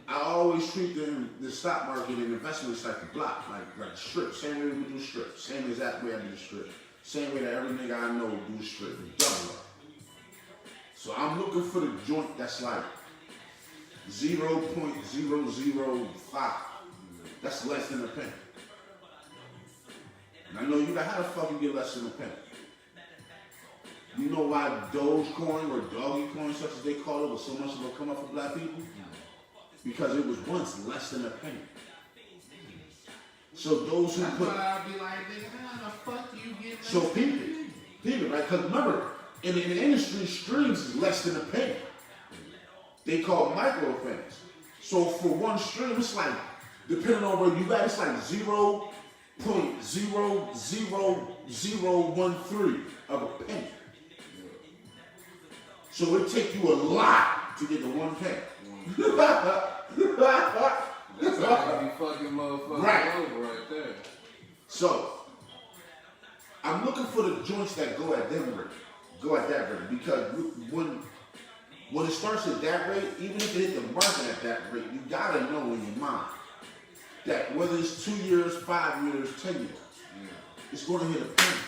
I always treat the stock market and investments like the block, like strip. Same way we do strip. Same exact way I do the strip. Same way that every nigga I know do the strip. Double up. So I'm looking for the joint that's like 0.005. That's less than a penny. And I know you like, how the fuck you get less than a penny? You know why Dogecoin or Doggy Coin, such as they call it, was so much of a come up for black people? Because it was once less than a penny. So those who That's put... why I'd be like, nigga, how the fuck you get less So than peep a it, penny? right? Because remember, in the industry, streams is less than a penny. They call micro pennies. So for one stream, it's like, depending on where you at, it's like 0.00013 of a penny. So it take you a lot to get to 1 penny. That's how you be fucking motherfuckers Right. over right there. So I'm looking for the joints that go at them rate, go at that rate, because when it starts at that rate, even if it hit the market at that rate, you gotta know in your mind that whether it's 2 years, 5 years, 10 years, it's gonna hit a penny.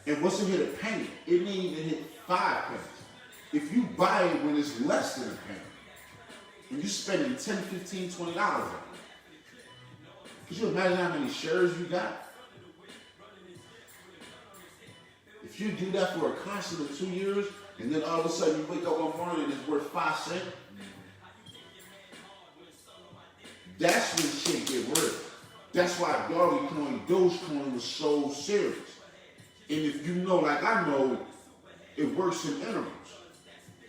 And once it hit a penny, it didn't even hit 5 pennies. If you buy it when it's less than a penny, and you're spending $10, $15, $20 on it, could you imagine how many shares you got? If you do that for a constant of 2 years, and then all of a sudden you wake up one morning and it's worth 5 cents, that's when shit get real. That's why Dogecoin was so serious. And if you know, like I know, it works in intervals.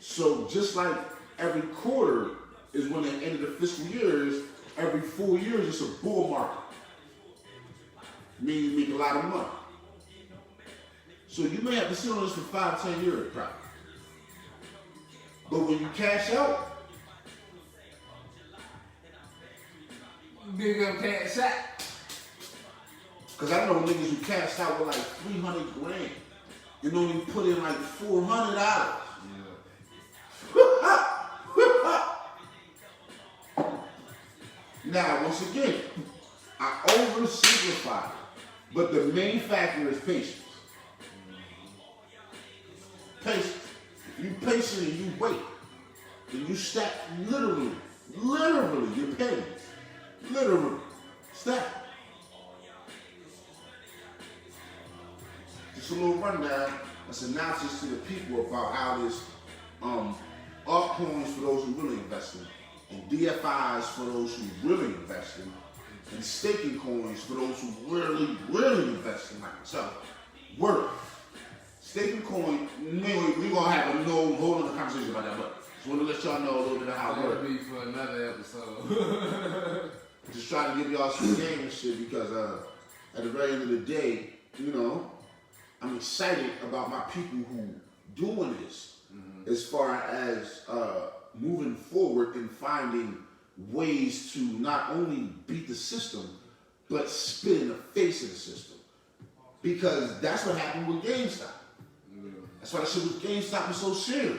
So just like every quarter is when the end of the fiscal year is, every 4 years it's a bull market. Meaning you make a lot of money. So you may have to sit on this for 5, 10 years probably. But when you cash out, Big up cash out. because I know niggas who cashed out with like 300 grand and only put in like $400. Now, once again, I oversimplify it, but the main factor is patience. Patience. If you patient and you wait, and you stack literally your pennies. Literally. Stack. Just a little rundown a synopsis to the people about how this altcoins for those who really invest in, and DFIs for those who really invest in, and staking coins for those who really, really invest in, like myself, work. Staking coin, we're gonna have a whole other conversation about that, but just want to let y'all know a little bit of how it works. That'll be for another episode. Just trying to give y'all some game and shit because at the very end of the day, you know, I'm excited about my people who doing this as far as moving forward and finding ways to not only beat the system, but spit in the face of the system. Because that's what happened with GameStop. That's why that shit with GameStop was so serious.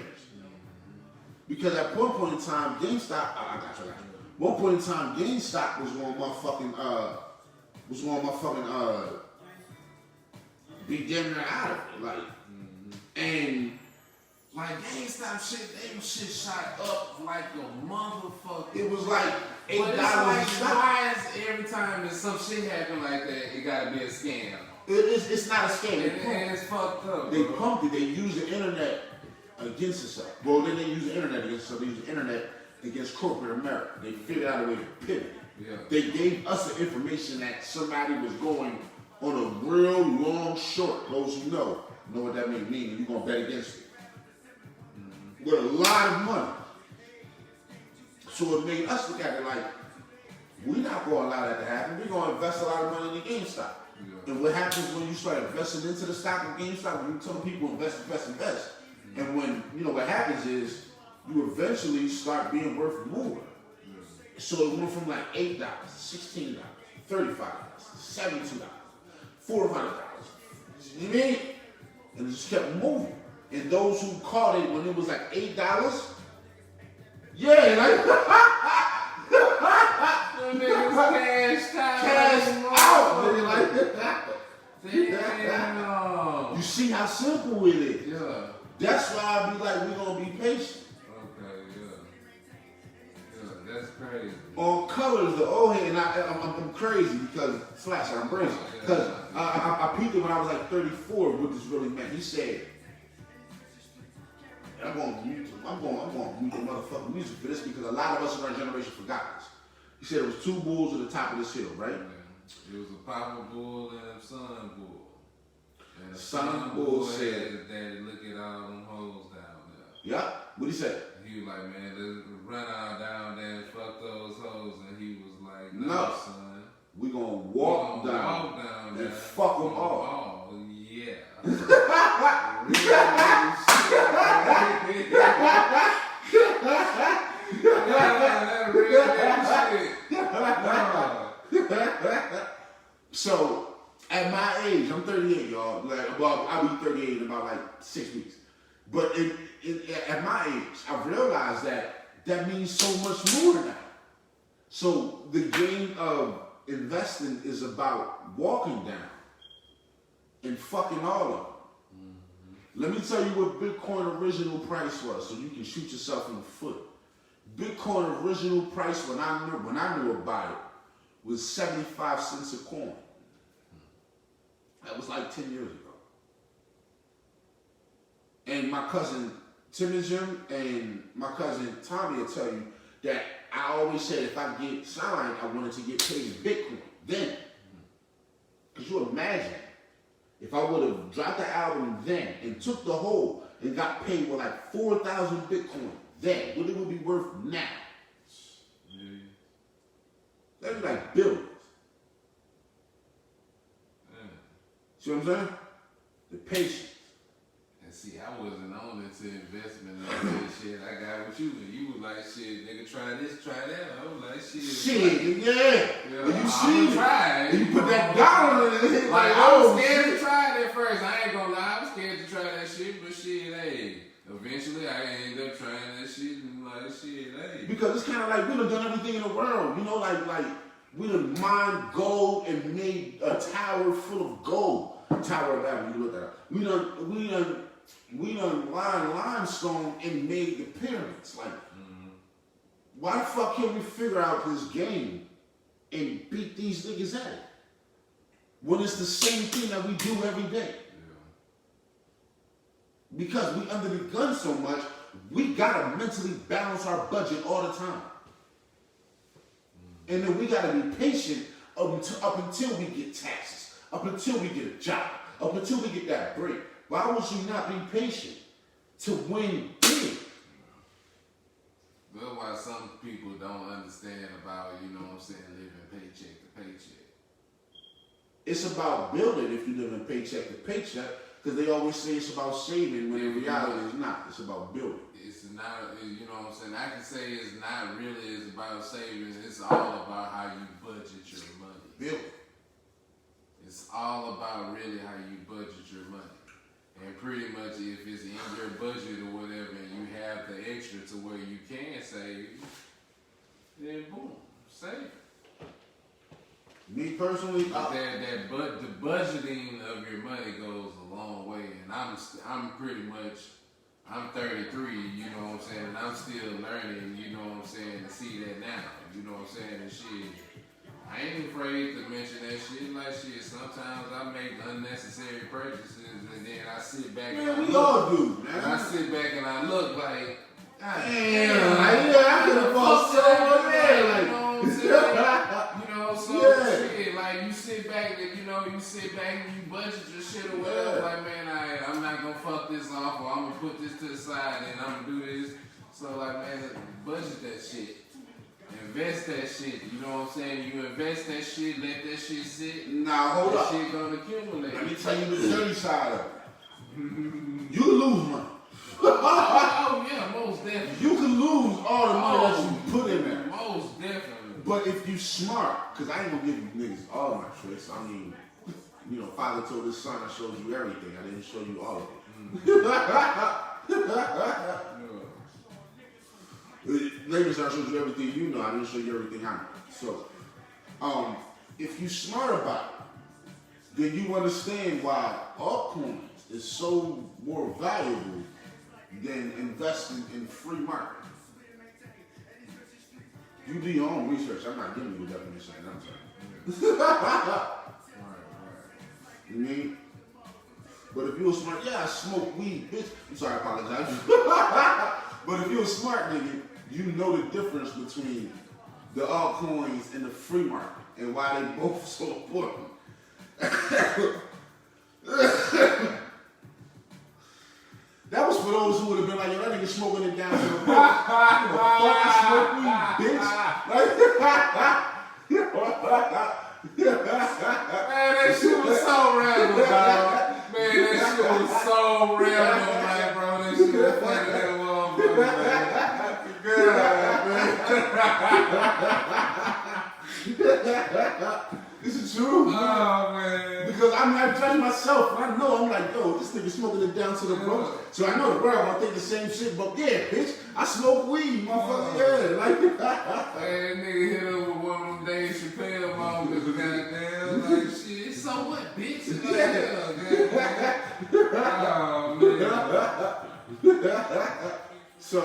Because at one point in time, GameStop, I got you. One point in time, GameStop was going to be damn near out of it, like, and like GameStop shit, they shit shot up like a motherfucker. it was like $8 But it's a like, stock. why is every time that some shit happen like that, it gotta be a scam? It's not a scam. And it's fucked up. They bro. pumped it. They used the internet against itself. Well, then they used the internet against itself. They used the internet against corporate America. They figured out a way to pivot. Yeah. They gave us the information that somebody was going on a real long short. Those who know what that means. Meaning you're gonna bet against it with a lot of money. So it made us look at it like we're not gonna allow that to happen. We're gonna invest a lot of money in the GameStop. And what happens when you start investing into the stock of GameStop, when you tell people invest. And when, you know, what happens is you eventually start being worth more. So it went from like $8, $16, $35, $72, $400. You know what I mean? And it just kept moving. And those who caught it when it was like $8, yeah, like Them niggas cash out, nigga, like Damn. you see how simple it is. Yeah. That's why I be like, we're gonna be patient. Okay, yeah. Yeah, that's crazy. On colors, the old head, and I'm crazy because I'm crazy because I peeped it when I was like 34. What this really meant. He said, I'm going to mute the motherfucking music for this because a lot of us in our generation forgot this. He said it was two bulls at the top of this hill, right? Yeah. It was a Papa Bull and a Son Bull. And the Son Bull said, his daddy, look at all them hoes down there. Yeah. What'd he say? He was like, man, let's run out down there and fuck those hoes. And he was like, No. son. We gonna walk down and and fuck them all. Oh, yeah. So, at my age, I'm 38, y'all. Like, well, I'll be 38 in about like 6 weeks. But at my age, I realized that means so much more now. So the game of investing is about walking down and fucking all of them. Let me tell you what Bitcoin original price was, so you can shoot yourself in the foot. Bitcoin original price when I knew about it was 75 cents a coin. That was like 10 years ago. And my cousin Timogen and my cousin Tommy will tell you that I always said if I get signed, I wanted to get paid in Bitcoin. Then, because you imagine, if I would have dropped the album then and took the whole and got paid with like 4,000 Bitcoin, then what it would be worth now? Yeah. That'd be like billions. Yeah. See what I'm saying? The patience. And see, I wasn't on into investment and all that shit. I got with you, and you was like, shit, nigga, try this, try that. I was like, shit. Shit, yeah. Yeah, And you see it. try And you put that dollar in it. Like, I oh, was scared shit. to try it at first. I ain't gonna lie, I was scared to try that shit, but shit, hey. Eventually, I ended up trying that shit and like, shit, hey. Because it's kind of like we done done everything in the world. You know, like we done mined gold and made a tower full of gold. Tower of Babel, you look that up. We done lined limestone and made the pyramids. Like, why the fuck can't we figure out this game and beat these niggas at it? When it's the same thing that we do every day. Because we under the gun so much, we gotta mentally balance our budget all the time. And then we gotta be patient up until we get taxes, up until we get a job, up until we get that break. Why would you not be patient to win big? That's why some people don't understand about, you know what I'm saying, living paycheck to paycheck. It's about building if you live in paycheck to paycheck, because they always say it's about saving when in reality it's not. It's about building. It's not, you know what I'm saying? I can say it's not really it's about savings. It's all about how you budget your money. Building. It's all about really how you budget your money. And pretty much if it's in your budget or whatever and you have the extra to where you can save, then boom, save. Me personally, The budgeting of your money goes a long way, and I'm pretty much, I'm 33, you know what I'm saying, and I'm still learning, you know what I'm saying, to see that now, you know what I'm saying, and shit, I ain't afraid to mention that shit, like shit, sometimes I make unnecessary purchases, and then I sit back and I we look, all do, man. and I sit back and I look like, God damn, I could have bought so much there, like, you know what I'm saying? You know, so shit, like you sit back and you budget your shit or whatever. Yeah. Like, man, I'm not gonna fuck this off, or I'm gonna put this to the side and I'm gonna do this. So like, man, budget that shit, invest that shit. You know what I'm saying? You invest that shit, let that shit sit. Now hold that up. shit gonna accumulate. Let me tell you the dirty side of it. You lose money. Oh yeah, most definitely. You can lose all the money that you put in there. Most definitely. But if you smart, because I ain't gonna give you niggas all my tricks. I mean, you know, father told his son, I showed you everything. I didn't show you all of it. Later, I showed you everything you know. I didn't show you everything I know. So, if you smart about it, then you understand why altcoins is so more valuable than investing in free market. You do your own research. I'm not giving you the definition. I'm saying. You mean? But if you're smart, yeah, I smoke weed, bitch. I'm sorry, I apologize. But if you're a smart nigga, you know the difference between the altcoins and the free market and why they both so important. That was for those who would have been like, yo, that nigga smoking it down to the road. Fucking smoke weed, bitch. Man, that shit was so random, dog. Man, that shit was so random, like, bro. That shit was funny that motherfucker, man. This is true. Oh, man. Because I judge myself, and I know I'm like, yo, this nigga smoking it down to the road. So I know the world gonna think the same shit, but yeah, bitch, I smoke weed, motherfucker. Yeah, like Man, that nigga hit up with one of them Dave Chappelle moments, goddamn. Like, shit, so what, bitch? Like, yeah, goddamn. Oh, man. So,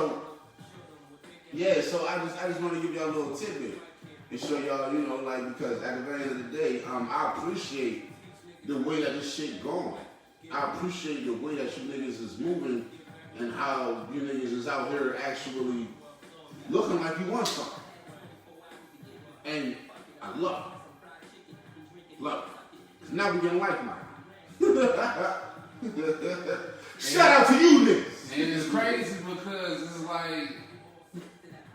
yeah, so I just want to give y'all a little tidbit and show y'all, you know, like, because at the very end of the day, I appreciate the way that this shit going. I appreciate the way that you niggas is moving and how you niggas is out here actually looking like you want something. And I love it. Love it. 'Cause now we getting like-minded. Shout out to you niggas. And it's crazy because it's like,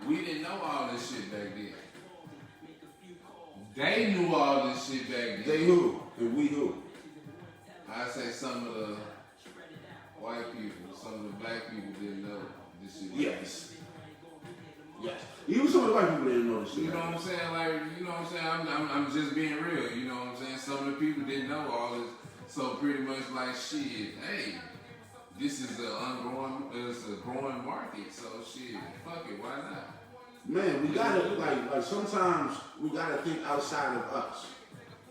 we didn't know all this shit back then. They knew all this shit back then. They who? And we who? I say some of the white people, some of the black people didn't know this shit. Yes. Yes. Even some of the white people didn't know this shit. You know what I'm saying? Like, you know what I'm saying? I'm just being real. You know what I'm saying? Some of the people didn't know all this. So pretty much like, shit, hey, this is it's a growing market. So shit, fuck it, why not? Man, we gotta like sometimes we gotta think outside of us.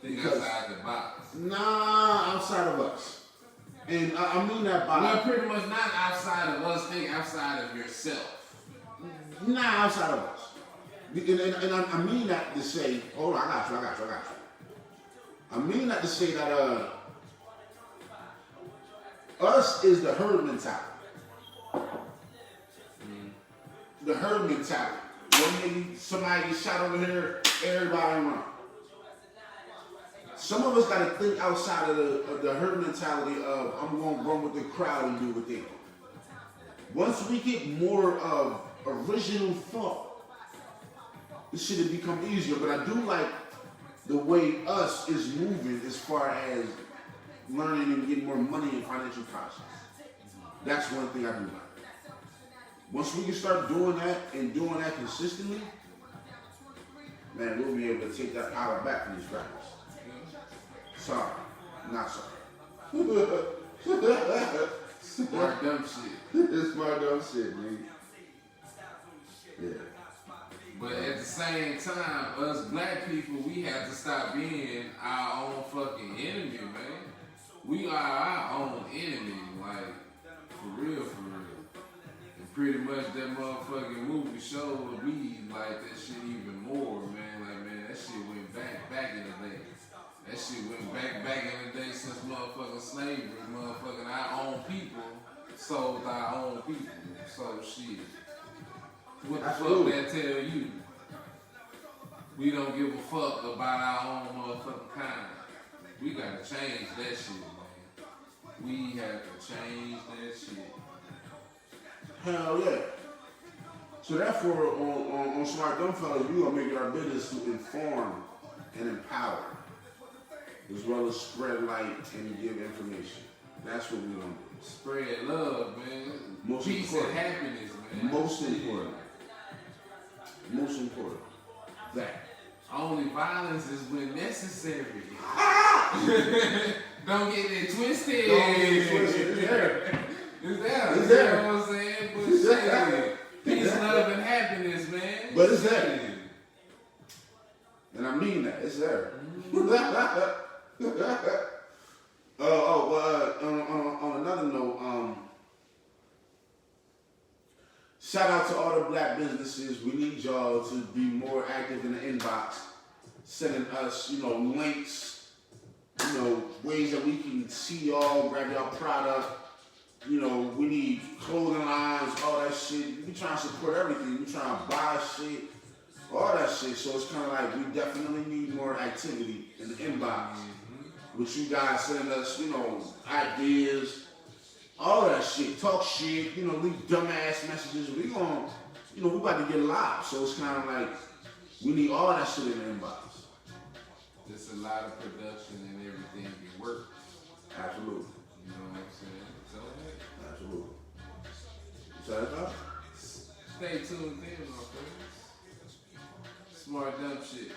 Think Because- outside the box. Nah, outside of us. And I mean that by Well, pretty much not outside of us. Think outside of yourself. nah, outside of us. And I mean that to say, hold on, I got you. I mean that to say that Us is the herd mentality. The herd mentality. When somebody gets shot over here, everybody run. Some of us got to think outside of the herd mentality of I'm going to run with the crowd and do what they do. Once we get more of original thought, this shit will become easier. But I do like the way us is moving as far as learning and getting more money in financial process. That's one thing I do like. Once we can start doing that and doing that consistently, man, we'll be able to take that power back from these rappers. Sorry, not sorry. Smart dumb shit. It's smart dumb shit, man. Yeah. But at the same time, us black people, we have to stop being our own fucking enemy, man. We are our own enemy, like, for real, for real. And pretty much that motherfucking movie showed we like that shit even more, man. Like, man, that shit went back in the day. That shit went back in the day since motherfucking slavery, motherfucking our own people sold our own people. So shit. What the fuck that tell you? We don't give a fuck about our own motherfucking kind. We gotta change that shit, man. We have to change that shit. Hell yeah. So therefore, on Smart Dumb Fellas, we gonna make it our business to inform and empower, as well as spread light and give information. That's what we gonna do. Spread love, man. Most Peace important. and happiness, man. Most important. Most important. That. Only violence is when necessary. Don't get it twisted. Don't get it twisted. It's there. It's there. It's You there. know what I'm saying? But It's shit, there. peace, love, and happiness, man. But it's there. And I mean that. It's there. On another note, shout out to all the black businesses. We need y'all to be more active in the inbox, sending us, links, ways that we can see y'all, grab y'all product. We need clothing lines, all that shit. We trying to support everything. We trying to buy shit, all that shit. So it's kind of like we definitely need more activity in the inbox. With you guys sending us, ideas, all that shit. Talk shit, leave dumbass messages. We gonna, we about to get live. So it's kind of like we need all that shit in the inbox. There's a lot of production and everything that works. Absolutely. You know what I'm saying? So, Absolutely. So that's all. stay tuned in, my friends. Smart dumb shit.